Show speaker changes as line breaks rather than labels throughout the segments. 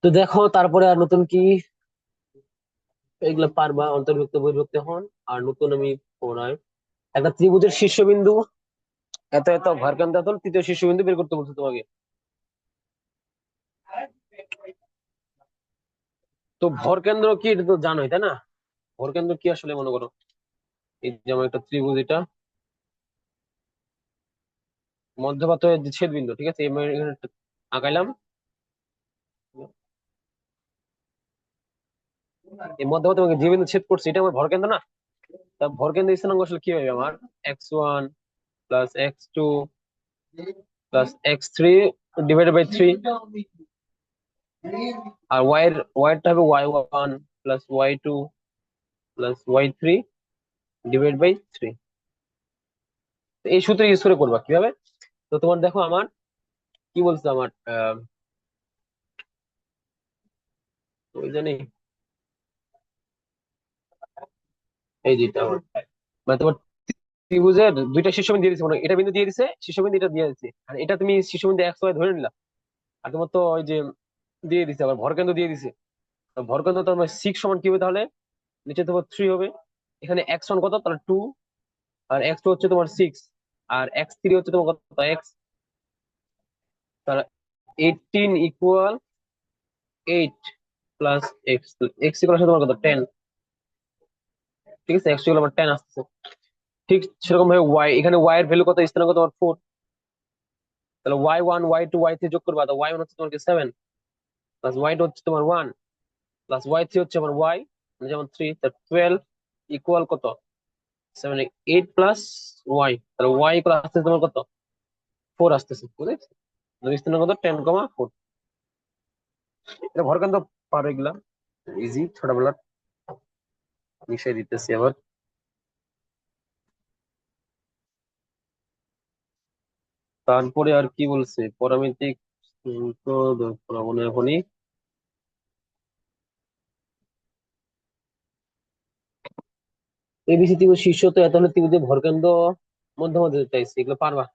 তো দেখো তারপরে আর নতুন কি এগুলো পারবা অন্তর্ভুক্ত বহির্ভুক্ত হন। আর নতুন আমি পড়াই একটা ত্রিভুজের শীর্ষবিন্দু এত এত ভারকান দাতল তৃতীয় শীর্ষবিন্দু বের করতে বলছে তোমাকে। তো ভরকেন্দ্র কি এটা তো জানোই তাই না? ভরকেন্দ্র কি আসলে মনে করো, এই যেমন একটা ত্রিভুজ, এটা মধ্যপাত যে ছেদ বিন্দু, ঠিক আছে, এখানে একটা আঁকাইলাম। এই মধ্যপাত তোমাকে যে বিন্দু ছেদ করছে এটা আমার ভরকেন্দ্র না? তা ভরকেন্দ্র স্থানাঙ্ক আসলে কি হবে আমার? x1 plus x2 plus x3 divided by 3। আর ওয়াই এরটা হবে y1 plus y2 plus y3 divide by 3। এই সূত্র ইউজ করে করবা কিভাবে? তো তোমার দেখো আমার কি বলছে আমার ওই জানি এই যেটা আমার মানে তোমার ত্রিভুজের দুইটা শীর্ষবিন্দু দিয়ে দিচ্ছে, মানে এটা বিন্দু দিয়ে দিছে, শীর্ষবিন্দু এটা দিয়ে দিচ্ছে, আর এটা তুমি শীর্ষবিন্দু এক্স ওয়াই ধরে নিলা। আর তোমার তো ওই যে দিয়ে দিছে আবার ভরকেন্দ্র দিয়ে দিছে। তো ভরকেন্দ্র তোমার 6 সমান কি হবে তাহলে? নিচে তোমার 3 হবে, এখানে x1 কত তাহলে 2, আর x2 হচ্ছে তোমার 6, আর x3 হচ্ছে তোমার কত x, তাহলে 18 equal 8 plus x. X equal তোমার কত 10, ঠিক আছে, এক্স ইকুয়াল আমার 10 আসছে। ঠিক সেরকম ভাবে ওয়াই, এখানে ওয়াই এর ভ্যালু কত, স্থানাঙ্ক তোমার 4। তাহলে y1 y2 y3 যোগ করবা, তো y1 হচ্ছে তোমার 7 প্লাস y2 হচ্ছে তোমার 1 প্লাস y3 হচ্ছে আমার y মানে যেমন 3, তা 12 ইকুয়াল কত 7, 8 প্লাস y, তাহলে y ইকুয়াল আসছে তোমার কত 4 আসতেছে, বুঝেছি? স্থানাঙ্ক কত 10,4। এটা ভরকেন্দ্র পারো এগুলা, ইজি ছোটবেলার বিষয় দিতেছি আবার। তারপরে আর কি বলছে পরামিতিক সূত্র মনে এখনই। এবিসি ত্রিভুজ শীর্ষ তো এত হলে ত্রিভুজের ভরকেন্দ্র মধ্যমা দিতে চাইছি, এগুলো পারবা?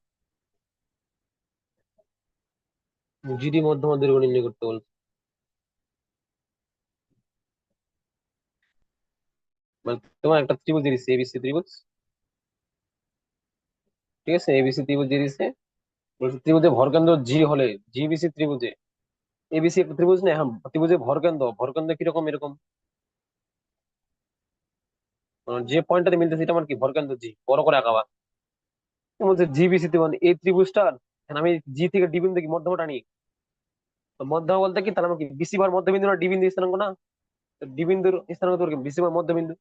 জিডি মধ্যমা দৈর্ঘ্য নির্ণয় করতে বলছে। মানে তোমার একটা ত্রিভুজ দিয়ে দিচ্ছে এবিসি ত্রিভুজ, ঠিক আছে, এবিসি ত্রিভুজ দিয়ে দিচ্ছে, বলছে ত্রিভুজের ভরকেন্দ্র জি হলে, জিবিসি ত্রিভুজে, এবিসি একটা ত্রিভুজ না, হ্যাঁ ত্রিভুজের ভরকেন্দ্র, ভরকেন্দ্র কিরকম এরকম, যে পয়েন্টটাতে মিলতেছে এটা আমার কি ভরকেন্দ্র জি, বড় করে আঁকাবা। বলছে জিবিসি ত্রিভুজ এই ত্রিভুজটার, এখন আমি জি থেকে ডি বিন্দু কি মধ্যমটা নিই। তো মধ্যমা বলতে কি তাহলে আমার কি বিসি বার মধ্যবিন্দু না ডি বিন্দু স্থানাঙ্ক না? তো ডি বিন্দুর স্থানাঙ্ক তোর কি বিসি বার মধ্যবিন্দু।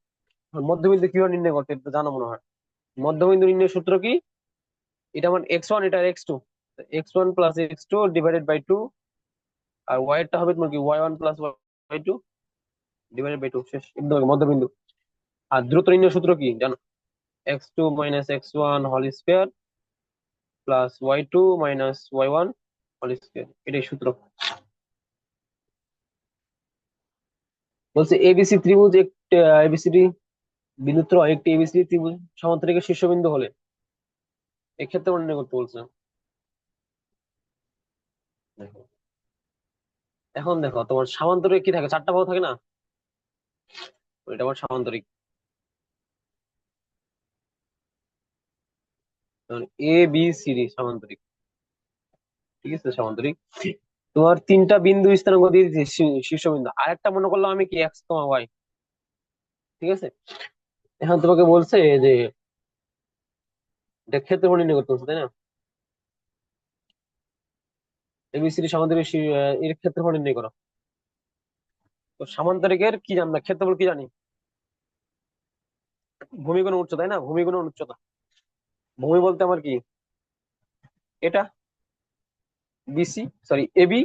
আর মধ্যবিন্দু কিভাবে নির্ণয় করতে এটা তো জানো মনে হয়। মধ্যবিন্দু নির্ণয় সূত্র কি? এটা আমার x1, এটা x2, x1 plus x2 divided by 2, আর y এরটা হবে তোমার কি y1 plus y2 divided by 2, শেষ, একদম মধ্যবিন্দু। আর দ্রুত নির্ণয় সূত্র কি জানো? x2 minus x1 whole square plus y2 minus y1 whole square, এটাই সূত্র। বলছে এবিসি ত্রিভুজ একটি এবিসিডি বিন্দুত্রয় একটি এবিসি ত্রিভুজ সমান্তরিকের শীর্ষবিন্দু হলে এক্ষেত্রে নির্ণয় করতে বলছে। দেখো, এখন দেখো তোমার সামান্তরিক কি থাকে, চারটা বাহু থাকে না? ওইটা আমার সামান্তরিক। এ বি সি ডি সামান্তরিক, ঠিক আছে, সামান্তরিক। তোমার তিনটা বিন্দু স্থানাঙ্ক দিয়ে দিচ্ছি, শীর্ষবিন্দু, আর একটা মনে করলাম আমি কি এক্স কমা ওয়াই, ঠিক আছে। এখন তোমাকে বলছে যে এটা ক্ষেত্রফল নির্ণয় করতে হচ্ছে তাই না? এবিসিডি সামান্তরিক এর ক্ষেত্রফল নির্ণয় করো। তো সামান্তরিকের কি জানবা, ক্ষেত্রফল কি জানি? ভূমি গুণ উচ্চতা, তাই না, ভূমি গুণ উচ্চতা। ভূমি বলতে আমার কি এটা বিসি, সরি এবি,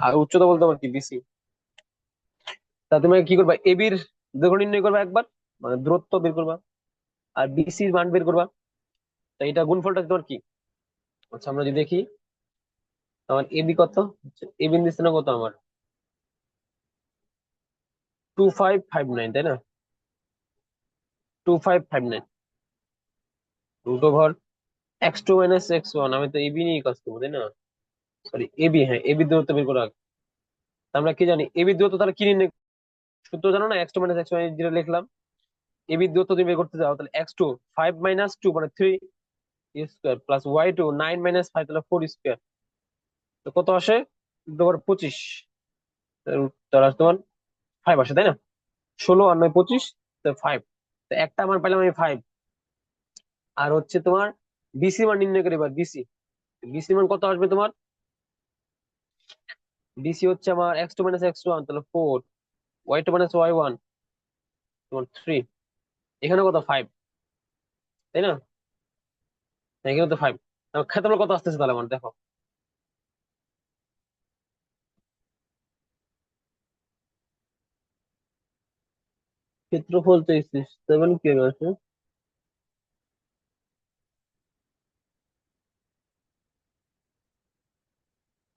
আর উচ্চতা বলতে আমার কি বিসি। তা তুমি কি করবা, এবির দৈর্ঘ্য নির্ণয় করবা একবার, মানে দূরত্ব বের করবা, আর বিসির মান বের করবা। তা এটা গুণফলটা তোমার কি? আচ্ছা আমরা যদি দেখি, আমার এবি কত, এ বিন্দু স্থানাঙ্ক কত আমার 2559, তাই না? 2559 root over x2 minus x1, আমি তো এবি নিয়ে কাজ করবো তাই না? সরি এবি, হ্যাঁ এবি দূরত্ব বের করা। আমরা কি জানি এবি দূরত্ব তাহলে কি নির্ণয়, সূত্র জানো না, x two minus x y যেটা লিখলাম। এবি দূরত্ব তুমি বের করতে যাও, তাহলে এক্স টু 5 - 2 মানে 3 স্কোয়ার প্লাস ওয়াই টু 9 - 5 তাহলে 4 স্কোয়ার। তো কত আসে? তোমার 25। তাহলে তোমার 5 আসে, তাই না? 16 আর 9 25, তো 5। তো একটা মান পাইলাম আমি 5। আর হচ্ছে তোমার বিসি মান নির্ণয় করি এবার, বিসি। বিসি মান কত আসবে তোমার? বিসি হচ্ছে আমার x two minus x one তাহলে 4, y two minus y one তোমার 3। এখানে কত? 5, তাই না? এখানে তো 5। ক্ষেত্রফল কত আসতেছে তাহলে আমার দেখো। ক্ষেত্রফল তো 7 কি আছে,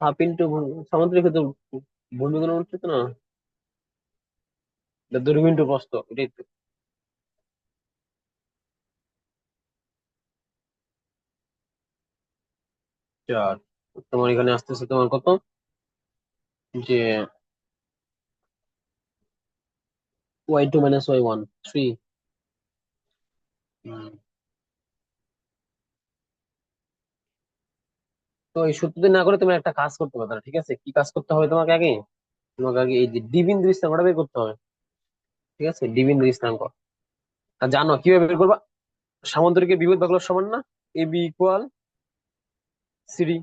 হাফ ইন্টু সামান্তরিক ক্ষেত্র, ভূমি কোনো উচ্চতা না, এটা দৈর্ঘ্য ইন্টু প্রস্থ, এটাই তো। 4। তোমার এখানে আসতেছে তোমার কত, যে y2 - y1 3। তো এই সূত্র দিয়ে না করে তুমি একটা কাজ করতে পারো, ঠিক আছে? কি কাজ করতে হবে তোমাকে আগে? তোমাকে আগে এই যে ডি বিন্দু স্থানাঙ্কটা বের করতে হবে। ঠিক আছে, ডি বিন্দু স্থানাঙ্ক। আর জানো কিভাবে বের করবা? সামান্তরিকের বিপরীত বাহুগুলো সমান না? A B equal CD.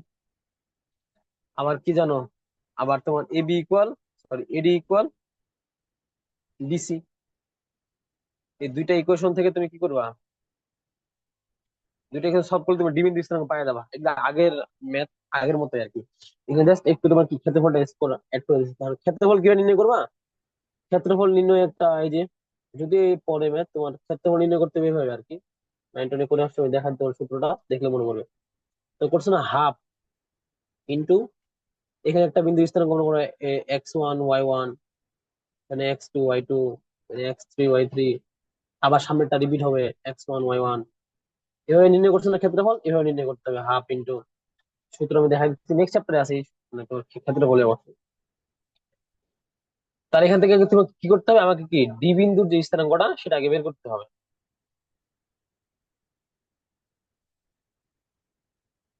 আবার কি জানো? আবার তোমার A B equal, sorry, AD equal BC. এই দুইটা ইকুয়েশন থেকে তুমি কি করবা? দুইটা ইকুয়েশন সলভ করলে তুমি ডি বিন্দু স্থানাঙ্ক পাওয়া যাবা। এগুলা আগের ম্যাথ, আগের মতোই আর কি। এখানে জাস্ট একটু তোমার কি ক্ষেত্রফলটা অ্যাড করে দিচ্ছি। তাহলে ক্ষেত্রফল কিভাবে নির্ণয় করবা? ক্ষেত্রফল নির্ণয় একটা এই যে, যদি পরে ম্যাথ তোমার ক্ষেত্রফল নির্ণয় করতে হবে এভাবে আর কি। 9 করে আসছে, আমি দেখার তোমার সূত্রটা দেখলে মনে পড়বে। তো করছো না হাফ ইন্টু, এখানে একটা বিন্দু স্থানাঙ্ক মনে করো x1 y1, এখানে x2 y2, x3 y3, আবার সামনেটা রিপিট হবে x1 y1। এভাবে নির্ণয় করছো না ক্ষেত্রফল, এভাবে নির্ণয় করতে হবে হাফ ইন্টু। সূত্র আমি দেখা দিচ্ছি, নেক্সট চ্যাপ্টারে আছে মানে তোমার ক্ষেত্রফলের অবস্থা। তার এখান থেকে তোমাকে কি করতে হবে, আমাকে কি ডি বিন্দুর যে স্থানাঙ্কটা সেটা আগে বের করতে হবে।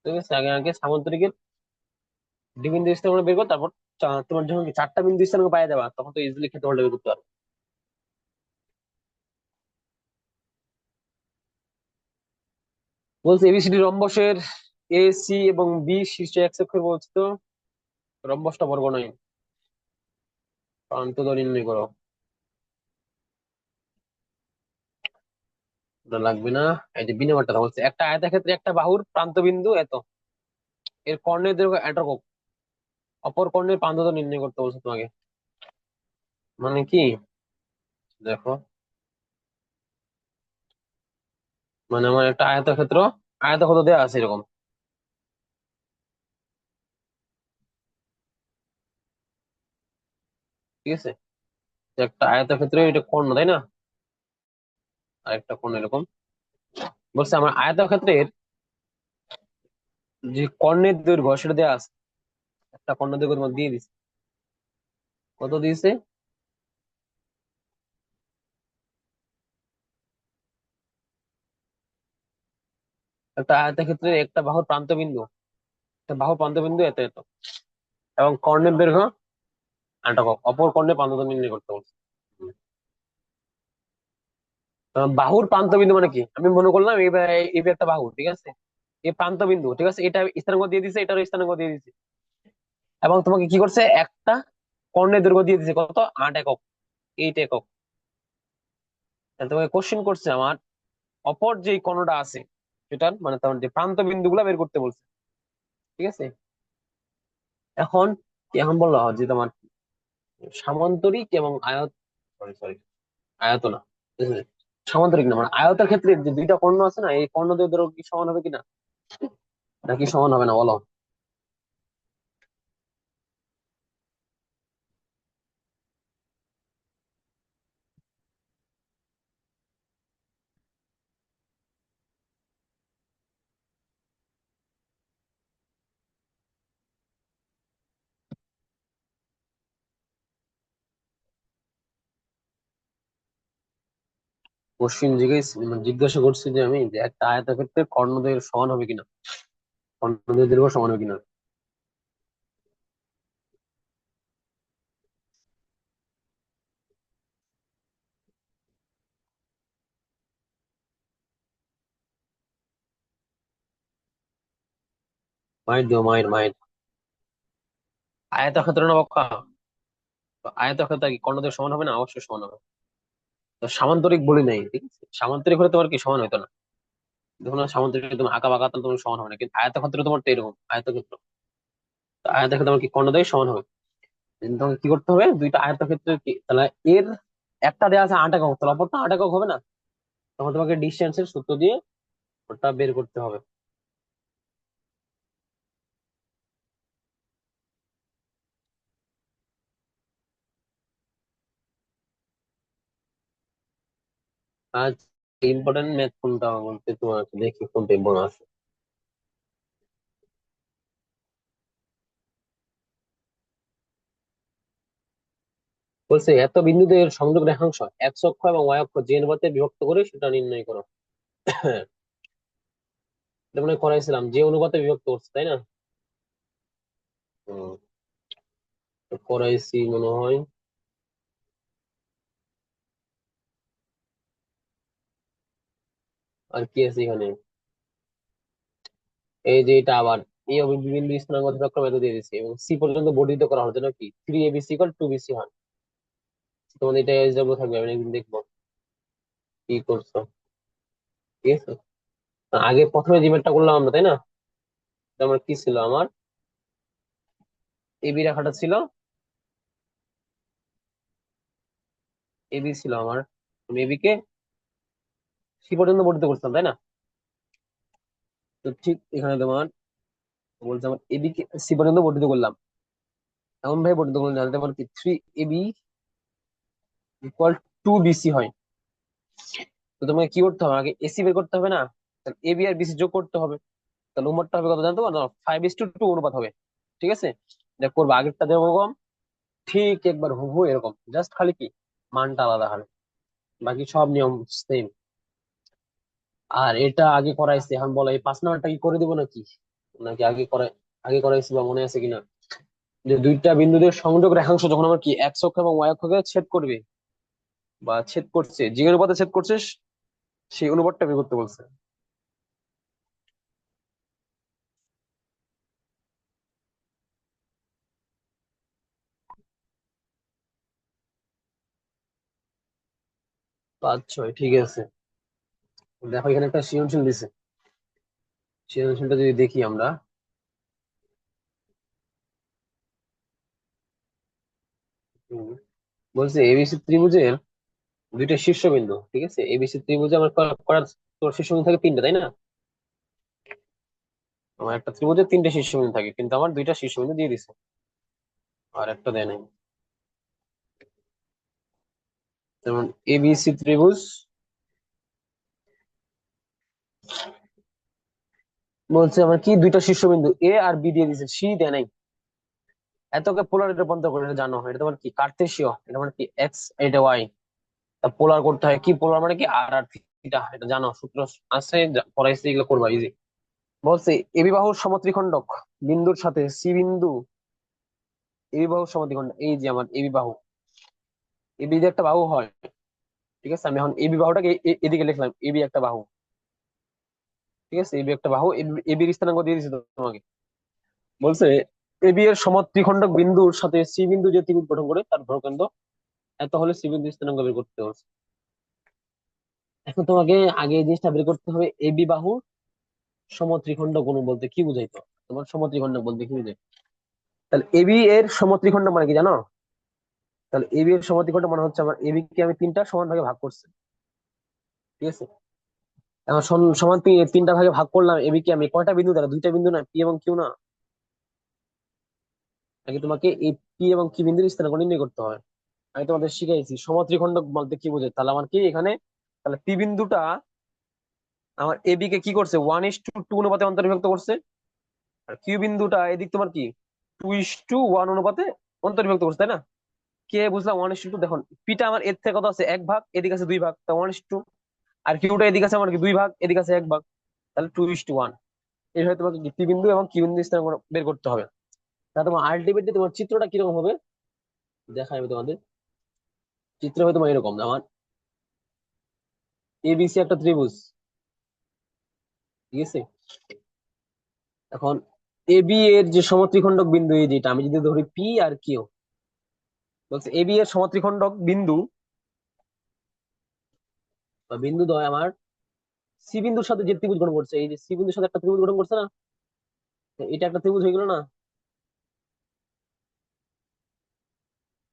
ঠিক আছে, আগে আগে সামান্তরিকের ডি বিন্দু স্থানাঙ্ক বের কর, তারপর তোমার যখন কি চারটা বিন্দু স্থানাঙ্ক পাওয়া যাবে তখন তো ইজিলি ক্ষেত্রফলটা বের করতে পারবে। বলছে এবিসিডি রম্বসের এ সি এবং বি শীর্ষে এক অক্ষের বলছে, তো রম্বসটা বর্গ নয়, প্রান্ত দৈর্ঘ্য নির্ণয় করো। ওটা লাগবে না। এই যে বিনিময়টা বলছে, একটা আয়তক্ষেত্রে একটা বাহুর প্রান্ত বিন্দু এত, এর কর্ণের দৈর্ঘ্য এত একক, অপর কর্ণের প্রান্ত দৈর্ঘ্য নির্ণয় করতে বলছে তোমাকে। মানে কি, দেখো, মানে আমার একটা আয়তক্ষেত্র, আয়তক্ষেত্র দেওয়া আছে এরকম, ঠিক আছে? যে একটা আয়তক্ষেত্রে এটা কর্ণ, তাই না? আর একটা কর্ণ এরকম। বলছে আমার আয়তক্ষেত্রের যে কর্ণের দৈর্ঘ্য সেটা দেওয়া আছে, একটা কর্ণ দৈর্ঘ্য তোমাকে দিয়ে দিচ্ছে। কত দিয়েছে? একটা আয়তক্ষেত্রে একটা বাহুর প্রান্ত বিন্দু, একটা বাহুর প্রান্ত বিন্দু এত এত, এবং কর্ণের দৈর্ঘ্য আটক, অপর কর্ণের প্রান্ত দৈর্ঘ্য নির্ণয় করতে বলছে। হুম। বাহুর প্রান্ত বিন্দু মানে কি, আমি মনে করলাম এই একটা বাহু, ঠিক আছে? এই প্রান্ত বিন্দু, ঠিক আছে, এটা স্থানাঙ্ক দিয়ে দিছে, এটারও স্থানাঙ্ক দিয়ে দিছে, এবং তোমাকে কি করছে, একটা কর্ণের দৈর্ঘ্য দিয়ে দিছে কত, 8 একক, 8 একক। তাহলে তোমাকে কোশ্চেন করছে আমার অপর যে কর্ণটা আছে সেটার মানে তোমার যে প্রান্ত বিন্দু গুলা বের করতে বলছে। ঠিক আছে, এখন এখন বললো যে তোমার সামান্তরিক এবং সরি সরি, আয়ত না, ঠিক আছে? সামান্তরিক না, মানে আয়তের ক্ষেত্রে যে দুইটা কর্ণ আছে না, এই কর্ণ দুই দৈর্ঘ্য কি সমান হবে কিনা, নাকি সমান হবে না, বলো? কোশ্চিন জিজ্ঞাসা করছি যে আমি যে একটা আয়তক্ষেত্রের কর্ণদৈর্ঘ্য সমান হবে কিনা, কর্ণদৈর্ঘ্য দৈর্ঘ্য সমান হবে কিনা। মায়ের দিও, মায়ের আয়তক্ষেত্র না বক্কা, তো আয়তক্ষেত্র কি কর্ণদৈর্ঘ্য সমান হবে না? অবশ্যই সমান হবে। তো সামান্তরিক বলি নাই, ঠিক আছে, সামান্তরিক হলে তোমার কি সমান হতো না? দেখো না, সামান্তরিক তুমি আঁকা বাঁকা তাহলে তোমার সমান হবে না, কিন্তু আয়তক্ষেত্র তোমার তো এরকম আয়তক্ষেত্র, তো আয়তক্ষেত্র তোমার কি কর্ণদৈর্ঘ্য সমান হবে। কিন্তু তোমাকে কি করতে হবে, দুইটা আয়তক্ষেত্রের কি তাহলে এর একটা দেওয়া আছে 8 একক, তাহলে অপরটা 8 একক হবে না? তখন তোমাকে ডিস্টেন্সের সূত্র দিয়ে ওটা বের করতে হবে। আজ ইম্পর্টেন্ট ম্যাথ কোনটা বলতে তোমার দেখি কোনটা ইম্পর্টেন্ট আছে। বলছে এত বিন্দুদের সংযোগ রেখাংশ এক্স অক্ষ এবং ওয়াই অক্ষ যে অনুপাতে বিভক্ত করে সেটা নির্ণয় করো। এটা মনে হয় করাইছিলাম, যে অনুপাতে বিভক্ত করছে তাই না? হুম, তো করাইছি মনে হয়। আর কি আছে এখানে, এই যে এটা আবার এই অভিবিন্দু স্থানাঙ্ক যথাক্রমে এত দিয়ে দিচ্ছে এবং সি পর্যন্ত বর্ধিত করা হচ্ছে নাকি 3 ABC ইকুয়াল 2 BC হয়। তোমাদের এটা এসডব্লিউ থাকবে, আমি একদিন দেখবো কি করছো। ঠিক আছে, আগে প্রথমে যে ম্যাথটা করলাম আমরা তাই না, এটা আমার কি ছিল, আমার এবি রেখাটা ছিল, এবি ছিল আমার, আমি এবি কে সি পর্যন্ত বর্ধিত করছিলাম তাই না? তো ঠিক এখানে তোমার বলছে আমার এবি কে সি পর্যন্ত বর্ধিত করলাম, এমন ভাবে বর্ধিত করলাম যাতে আমার কি 3 AB ইকুয়াল 2 BC হয়। তো তোমাকে কি করতে হবে, আগে এসি বের করতে হবে না, তাহলে এবি আর বিসি যোগ করতে হবে। তাহলে উম্মতটা হবে কত জানতো না, 5:2 অনুপাত হবে। ঠিক আছে, দেখ করবো আগেরটা যেরকম ঠিক একবার হুবহু এরকম, জাস্ট খালি কি মানটা আলাদা হবে, বাকি সব নিয়ম সেম। আর এটা আগে করাইছে, এখন বলো এই 5 নাম্বারটা কি করে দিব নাকি, নাকি আগে করে, আগে করাইছি বা মনে আছে কিনা, যে দুইটা বিন্দুদের সংযোগ রেখাংশ যখন আমার কি এক্স অক্ষ এবং ওয়াই অক্ষকে ছেদ করবে বা ছেদ করছে, যে অনুপাতে ছেদ করছে সেই অনুপাতটা বের করতে বলছে। পাঁচ ছয়, ঠিক আছে। দেখো এখানে একটা সৃজনশীল দিছে, সৃজনশীলটা যদি দেখি আমরা। হুম, বলছে এবিসি ত্রিভুজের দুইটা শীর্ষবিন্দু, ঠিক আছে, এবিসি ত্রিভুজে আমার করার তোর শীর্ষবিন্দু থাকে 3টা তাই না? আমার একটা ত্রিভুজের 3টে শীর্ষবিন্দু থাকে, কিন্তু আমার দুইটা শীর্ষবিন্দু দিয়ে দিছে আর একটা দেয় নাই। যেমন এবিসি ত্রিভুজ বলছে আমার কি দুইটা শীর্ষবিন্দু এ আর বি দিয়ে দিছে, সি দেয় নাই। এতকে পোলার রূপান্তর করে, এটা জানো, এটা তোমার কি কার্তেশীয়, এটা মানে কি এক্স, এটা ওয়াই, পোলার করতে হয় কি, পোলার মানে কি আর আর থিটা, এটা জানো, সূত্র আছে, পড়াইছে, এগুলো করবা ইজি। বলছে এবি বাহুর সমত্রিখণ্ডক বিন্দুর সাথে সি বিন্দু, এবি বাহুর সমদ্বিখণ্ডক, এই যে আমার এবি বাহু, এবি যে একটা বাহু হয়, ঠিক আছে, আমি এখন এবি বাহুটাকে এদিকে লিখলাম, এবি একটা বাহু, ঠিক আছে, এবি একটা বাহু, এবির স্থানাঙ্ক দিয়ে দিছি তোমাকে। বলছে এবি এর সমদ্বিখণ্ডক বিন্দুর সাথে সি বিন্দু যে ত্রিভুজ গঠন করে তার ভরকেন্দ্র এত হলে সি বিন্দু স্থানাঙ্ক বের করতে হবে। এখন তোমাকে আগে এই জিনিসটা বের করতে হবে, এবি বাহুর সমত্রিখণ্ডক গুণ বলতে কি বুঝাইতো, তোমার সমত্রিখণ্ডক বলতে কি বুঝাই। তাহলে এবি এর সমত্রিখণ্ডক মানে কি জানো? তাহলে এবি এর সমদ্বিখণ্ডক মানে হচ্ছে আমার এবি কে আমি 3টা সমান ভাগে ভাগ করছি, ঠিক আছে। এখন সমান তিনটা ভাগে ভাগ করলাম, এবি কে আমি কয়টা বিন্দু দ্বারা, দুইটা বিন্দু না, পি এবং কিউ না, নাকি তোমাকে এই পি এবং কি বিন্দুর স্থানাঙ্ক নির্ণয় করতে হয়। আমি তোমাদের শিখাইছি সমত্রিখণ্ডক বলতে কি বোঝায়, তাহলে আমার কি এখানে, তাহলে পি বিন্দুটা আমার এবি কে কি করছে 1:2 অনুপাতে অন্তর্ভুক্ত করছে, আর কিউ বিন্দুটা এদিক তোমার কি 2:1 অনুপাতে অন্তর্ভুক্ত করছে তাই না? কে বুঝলাম 1:2, দেখুন পিটা আমার এর থেকে কত আছে 1 ভাগ, এদিকে আছে 2 ভাগ, তা 1:2। আর কিউটা এদিকে আছে আমার কি 2 ভাগ, এদিকে আছে 1 ভাগ, তাহলে 2:1। এইভাবে তোমাকে কি পি বিন্দু এবং কিউ বিন্দু স্থানাঙ্ক বের করতে হবে। তা তোমার আলটিমেটলি তোমার চিত্রটা কিরকম হবে দেখাই আমি তোমাদের। চিত্র হবে তোমার এরকম, আমার এবিসি একটা ত্রিভুজ, ঠিক আছে। এখন এবি এর যে সমত্রিখণ্ডক বিন্দু, এই যেটা আমি যদি ধরি পি আর কিউ, বলছে এবি এর সমত্রিখণ্ডক বিন্দু বা বিন্দু দ্বয় আমার সি বিন্দুর সাথে যে ত্রিভুজ গঠন করছে, এই যে সি বিন্দুর সাথে একটা ত্রিভুজ গঠন করছে না, তো এটা একটা ত্রিভুজ হয়ে গেল না।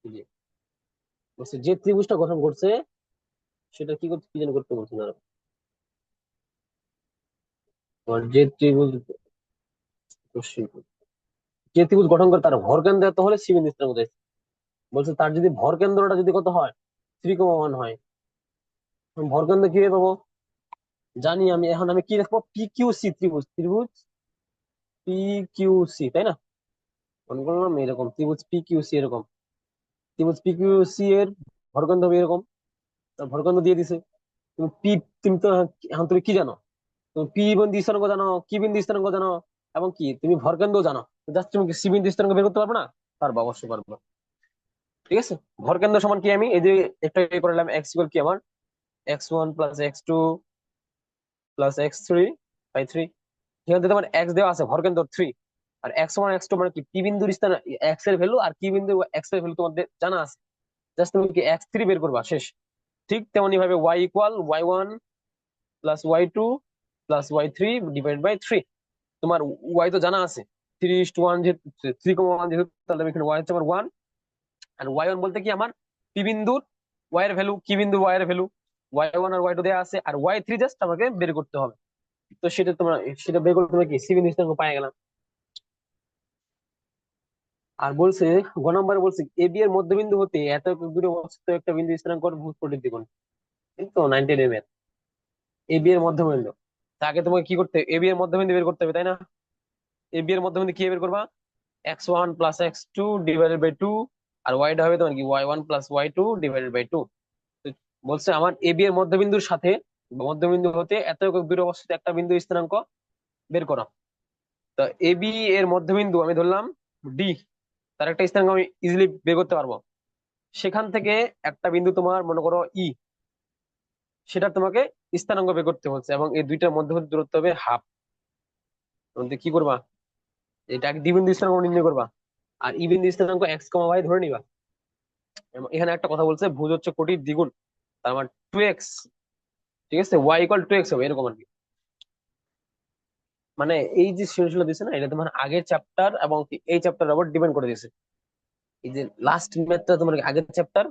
এই যে বলছে যে ত্রিভুজটা গঠন করছে সেটা কি করতে, কি যেন করতে বলছে না, তোমার যে ত্রিভুজ, যে ত্রিভুজ গঠন করে তার ভর কেন্দ্র এত হলে সি বিন্দু স্থানাঙ্ক দেয়। বলছে তার যদি ভর কেন্দ্রটা যদি কত হয়, 3,1 হয়, ভর কেন্দ্র কিভাবে পাবো জানি আমি, এখন আমি কি রাখবো, পি কিউ সি ত্রিভুজ, ত্রিভুজ পি কিউ সি, তাই না? মনে করলাম এরকম ত্রিভুজ পি কিউ সি, এরকম ত্রিভুজ পি কিউ সি এর ভরকেন্দ্র হবে এরকম। তো ভরকেন্দ্র দিয়ে দিছে। তুমি পি, তুমি তো এখন তুমি কি জানো, তুমি পি বিন্দু স্থানাঙ্ক জানো, কি বিন্দু স্থানাঙ্ক জানো, এবং কি তুমি ভরকেন্দ্র জানো। জাস্ট তুমি কি সি বিন্দু স্থানাঙ্ক বের করতে পারবে না? পারবো, অবশ্যই পারবো। ঠিক আছে, ভরকেন্দ্র সমান কি, আমি এই যে একটা ইয়ে করলাম, এক্স ইকুয়াল কি আমার x1 plus x2 plus x3 by 3। এখান থেকে তোমার এক্স দেওয়া আছে, ভরকেন্দ্র 3। আর x1 x2 মানে কি, পি বিন্দুর স্থান এক্স এর ভ্যালু, আর কি বিন্দু এক্স এর ভ্যালু তোমাদের জানা আছে। জাস্ট তুমি কি x3 বের করবা, শেষ। ঠিক তেমনি ভাবে y equal y1 plus y2 plus y3 divide by 3। তোমার y তো জানা আছে, 3:1 যেহেতু, 3,1 যেহেতু, তাহলে আমি এখানে y হচ্ছে আমার 1। আর y1 বলতে কি আমার পি বিন্দুর y এর ভ্যালু, কি বিন্দুর y এর ভ্যালু, y1 আর y2 দেওয়া আছে, আর y3 জাস্ট আমাকে বের করতে হবে। তো সেটা তোমার, সেটা বের করতে, তোমরা কি সি বিন্দু স্থানাঙ্ক পাই গেলাম। আর বলছে গ নম্বরে বলছে এবি এর মধ্যবিন্দু হতে এত একক দূরে অবস্থিত একটা বিন্দু স্থানাঙ্ক ভূস্ফটিক দ্বিগুণ, কিন্তু 90 mm, এবি এর মধ্যবিন্দু। তাকে তোমাকে কি করতে, এবি এর মধ্যবিন্দু বের করতে হবে, তাই না? এবি এর মধ্যবিন্দু কি বের করবা, x1 plus x2 divided by 2, আর ওয়াইটা হবে তোমার কি y1 plus y2 divided by 2। বলছে আমার এবি এর মধ্যবিন্দুর সাথে, মধ্যবিন্দু হতে এত একক দূরে অবস্থিত একটা বিন্দু স্থানাঙ্ক বের করো। তো এবি এর মধ্যবিন্দু আমি ধরলাম ডি, তার একটা স্থানাঙ্ক আমি ইজিলি বের করতে পারবো। সেখান থেকে একটা বিন্দু তোমার মনে করো ই, সেটা তোমাকে স্থানাঙ্ক বের করতে হচ্ছে, এবং এই দুইটার মধ্যবর্তী দূরত্ব হবে হাফ। তুমি কি করবা, এটা ডি বিন্দু স্থানাঙ্ক নির্ণয় করবা, আর ই বিন্দু স্থানাঙ্ক এক্স কমা ওয়াই ধরে নিবা। এবং এখানে একটা কথা বলছে, ভুজ হচ্ছে কোটির দ্বিগুণ, তার মানে 2x, ঠিক আছে, ওয়াই ইকুয়াল 2x হবে এরকম আর কি। মানে এই যে সৃজনশীল দিচ্ছে না, এটা তোমার আগের চ্যাপ্টার এবং এই চ্যাপ্টার উপর ডিপেন্ড করে দিয়েছে। এই যে লাস্ট ম্যাথটা তোমার আগের চ্যাপ্টার,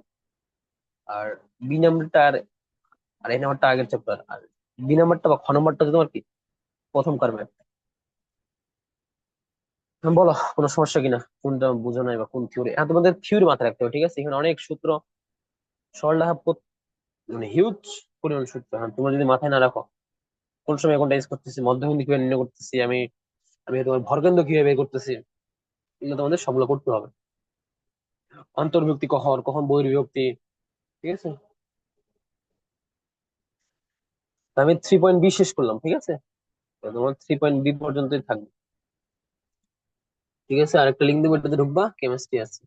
আর বি নাম্বারটা আর এই নাম্বারটা আগের চ্যাপ্টার, আর বি নাম্বারটা বা খ নাম্বারটা তোমার কি প্রথম কার। বলো কোনো সমস্যা কিনা, কোনটা বুঝো নাই বা কোন থিওরি, হ্যাঁ তোমাদের থিওরি মাথায় রাখতে হবে, ঠিক আছে। এখানে অনেক সূত্র, সরলরেখা মানে হিউজ পরিমাণ সূত্র, হ্যাঁ তোমরা যদি মাথায় না রাখো, কোন সময় কোনটা ইউজ করতেছি, মধ্যবিন্দু কিভাবে নির্ণয় করতেছি, আমি আমি তোমার ভরকেন্দ্র কিভাবে বের করতেছি, এগুলো তোমাদের সবগুলো করতে হবে। অন্তর্ভুক্তি কখন, কখন বহির্বিভক্তি, ঠিক আছে। তো আমি 3.B শেষ করলাম, ঠিক আছে। তো তোমার 3.B পর্যন্তই থাকবে, ঠিক আছে। আরেকটা লিঙ্ক দেবো, এটাতে ঢুকবা, কেমিস্ট্রি আছে।